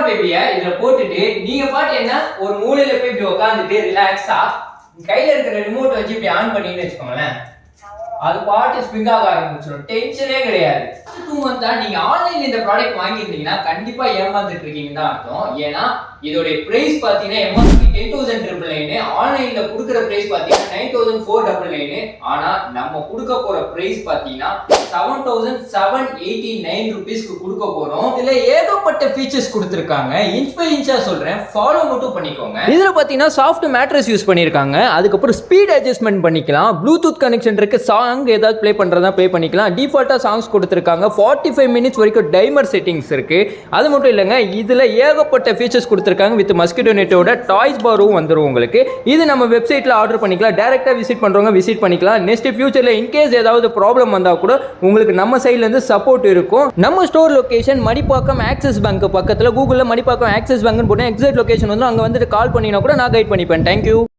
பேபியை இதுல போட்டுட்டு நீங்க பாட்டு என்ன ஒரு மூலையில போய் இப்படி உட்காந்துட்டு ரிலாக்ஸா கையில இருக்கிற ரிமோட் வச்சு இப்படி ஆன் பண்ணின்னு வச்சுக்கோங்களேன், அது பாட்டு ஸ்பிங் ஆக ஆரம்பிச்சிடும். டென்ஷனே கிடையாது. 2 மந்த்தா நீங்க ஆன்லைன்ல இந்த ப்ராடக்ட் வாங்கியிருந்தீங்கன்னா கண்டிப்பா ஏமாந்துட்டு இருக்கீங்கன்னு தான் அர்த்தம். ஏன்னா இதோட பிரைஸ் பாத்தீங்கன்னா எம்ஆர்பி 10,999, ஆன்லைன்ல கொடுக்குற பிரைஸ் பாத்தீங்கன்னா 9,499. ஆனா நம்ம கொடுக்க போற பிரைஸ் பாத்தீங்கன்னா 7,789 ருபீஸ்க்கு கொடுக்க போறோம். இதுல ஏகப்பட்ட ஃபீச்சர்ஸ் கொடுத்துருக்காங்க. இன்ச் பை இன்ச்சா சொல்றேன், ஃபாலோ மட்டும் பண்ணிக்கோங்க. இதுல பாத்தீங்கன்னா சாஃப்ட் மேட்ரஸ் யூஸ் பண்ணிருக்காங்க. அதுக்கப்புறம் ஸ்பீட் அட்ஜஸ்ட்மெண்ட் பண்ணிக்கலாம். ப்ளூடூத் கனெக்ஷன் இருக்கு. சாங் ஏதாவது ப்ளே பண்றதா ப்ளே பண்ணிக்கலாம். டிஃபால்ட்டா சாங்ஸ் கொடுத்துருக்காங்க. 45 மினிட்ஸ் வரைக்கும் டைமர் செட்டிங்ஸ் இருக்கு. அது மட்டும் இல்லைங்க, இதுல ஏகப்பட்ட ஃபீச்சர்ஸ் கொடுத்துருக்காங்க. வித் மஸ்கிட்டோ நெட்டோட டாய்ஸ் பாரும் வந்துடும் உங்களுக்கு. இது நம்ம வெப்சைட்ல ஆர்டர் பண்ணிக்கலாம். டைரக்டா விசிட் பண்றவங்க விசிட் பண்ணிக்கலாம். நெக்ஸ்ட் ஃபியூச்சர்ல இன்கேஸ் ஏதாவது ப்ராப்ளம் வந்தா கூட உங்களுக்கு நம்ம சைட்ல இருந்து சப்போர்ட் இருக்கும். நம்ம store location Madipakkam axis bank பக்கத்துல. கூகுள்ல மடிப்பாக்கம் ஆக்சிஸ் பேங்க்னு போட்டா எக்ஸாக்ட் லொகேஷன் வந்து அங்க வந்துட்டு கால் பண்ணினா கூட நான் கைட் பண்ணிப்பேன். தேங்க்யூ.